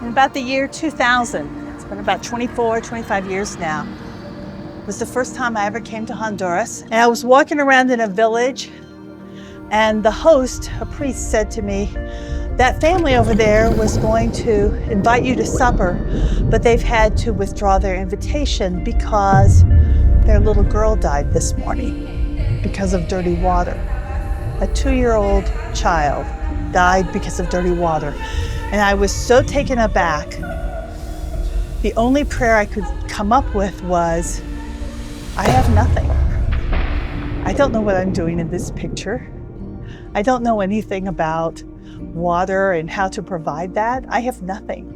In about the year 2000, it's been about 24, 25 years now, it was the first time I ever came to Honduras. And I was walking around in a village, and the host, a priest, said to me, that family over there was going to invite you to supper, but they've had to withdraw their invitation because their little girl died this morning because of dirty water. A 2-year-old child died because of dirty water. And I was so taken aback. The only prayer I could come up with was, I have nothing. I don't know what I'm doing in this picture. I don't know anything about water and how to provide that. I have nothing.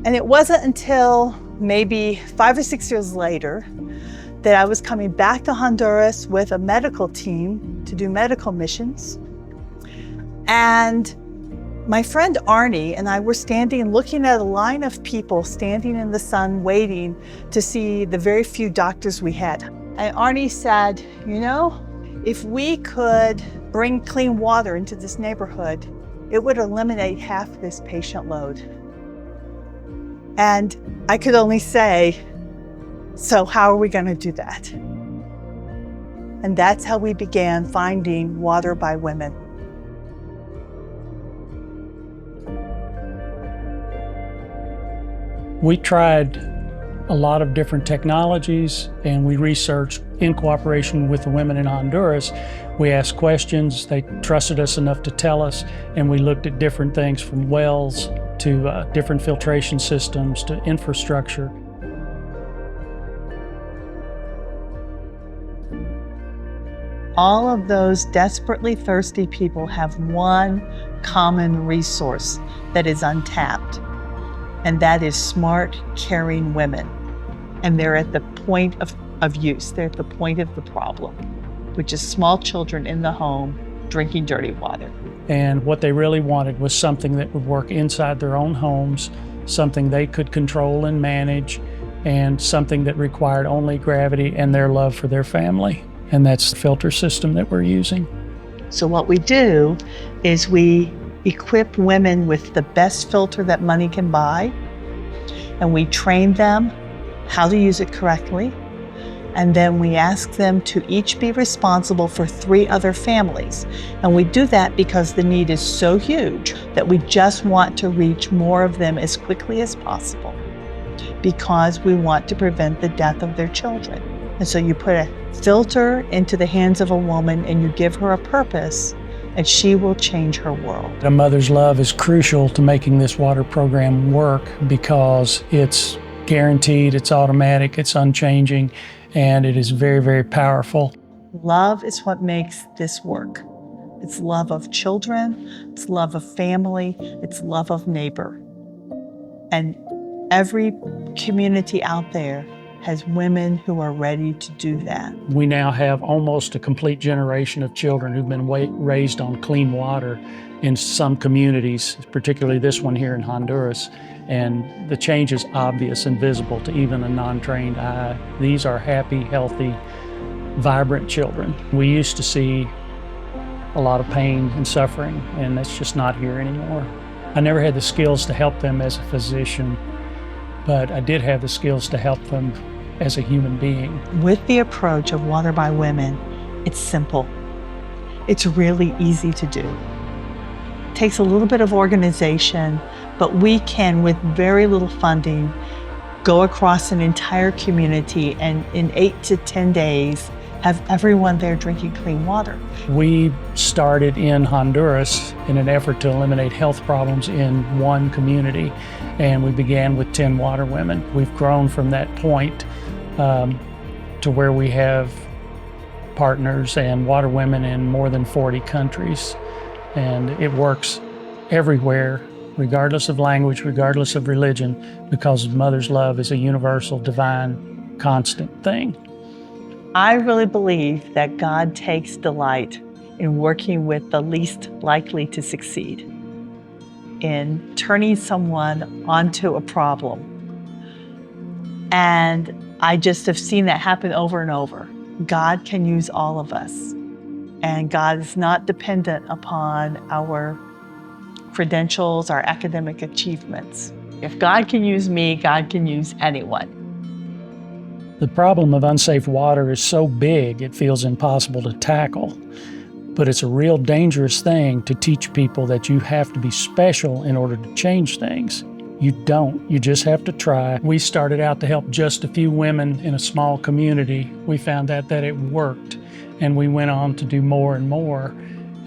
And it wasn't until maybe 5 or 6 years later that I was coming back to Honduras with a medical team to do medical missions. And my friend Arnie and I were standing looking at a line of people standing in the sun waiting to see the very few doctors we had. And Arnie said, you know, if we could bring clean water into this neighborhood, it would eliminate half this patient load. And I could only say, so how are we going to do that? And that's how we began finding Water by Women. We tried a lot of different technologies, and we researched in cooperation with the women in Honduras. We asked questions, they trusted us enough to tell us, and we looked at different things from wells to different filtration systems to infrastructure. All of those desperately thirsty people have one common resource that is untapped, and that is smart, caring women. And they're at the point of use. They're at the point of the problem, which is small children in the home drinking dirty water. And what they really wanted was something that would work inside their own homes, something they could control and manage, and something that required only gravity and their love for their family. And that's the filter system that we're using. So what we do is we equip women with the best filter that money can buy, and we train them how to use it correctly. And then we ask them to each be responsible for 3 other families. And we do that because the need is so huge that we just want to reach more of them as quickly as possible, because we want to prevent the death of their children. And so you put a filter into the hands of a woman and you give her a purpose, and she will change her world. A mother's love is crucial to making this water program work because it's guaranteed, it's automatic, it's unchanging, and it is very, very powerful. Love is what makes this work. It's love of children, it's love of family, it's love of neighbor. And every community out there has women who are ready to do that. We now have almost a complete generation of children who've been raised on clean water in some communities, particularly this one here in Honduras. And the change is obvious and visible to even a non-trained eye. These are happy, healthy, vibrant children. We used to see a lot of pain and suffering, and that's just not here anymore. I never had the skills to help them as a physician, but I did have the skills to help them as a human being. With the approach of Water by Women, it's simple. It's really easy to do. It takes a little bit of organization, but we can, with very little funding, go across an entire community and in 8 to 10 days have everyone there drinking clean water. We started in Honduras in an effort to eliminate health problems in one community, and we began with 10 water women. We've grown from that point to where we have partners and water women in more than 40 countries. And it works everywhere, regardless of language, regardless of religion, because mother's love is a universal, divine, constant thing. I really believe that God takes delight in working with the least likely to succeed, in turning someone onto a problem. And I just have seen that happen over and over. God can use all of us, and God is not dependent upon our credentials, our academic achievements. If God can use me, God can use anyone. The problem of unsafe water is so big it feels impossible to tackle. But it's a real dangerous thing to teach people that you have to be special in order to change things. You don't. You just have to try. We started out to help just a few women in a small community. We found out that it worked, and we went on to do more and more.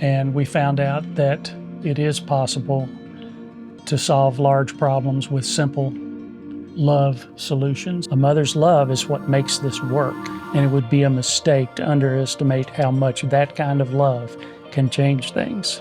And we found out that it is possible to solve large problems with simple love solutions. A mother's love is what makes this work, and it would be a mistake to underestimate how much that kind of love can change things.